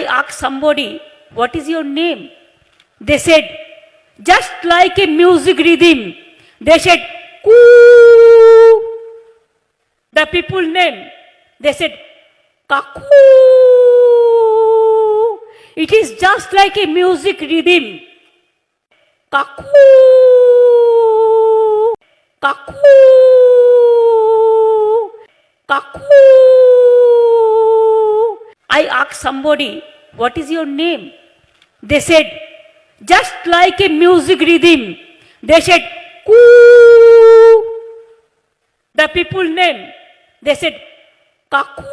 asked somebody, what is your name? They said, just like a music rhythm. They said, coo. The people name, they said, kaku. It is just like a music rhythm. Kaku. Kaku. Kaku. I asked somebody, what is your name? They said, just like a music rhythm. They said, coo. The people name, they said, kaku.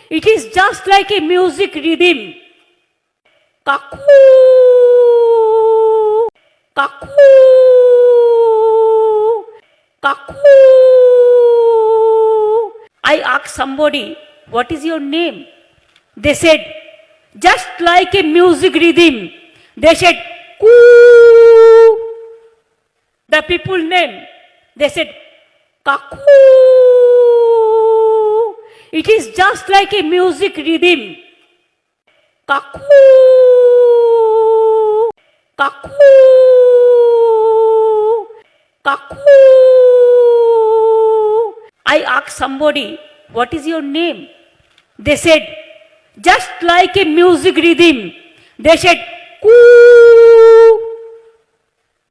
It is just like a music rhythm. Kaku. Kaku. Kaku. I asked somebody, what is your name? They said, just like a music rhythm. They said, coo. The people name, they said, kaku. It is just like a music rhythm. Kaku. Kaku. Kaku. I asked somebody, what is your name? They said, just like a music rhythm. They said, coo.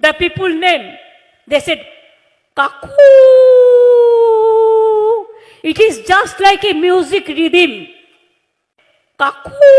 The people name, they said, kaku. It is just like a music rhythm. Kaku.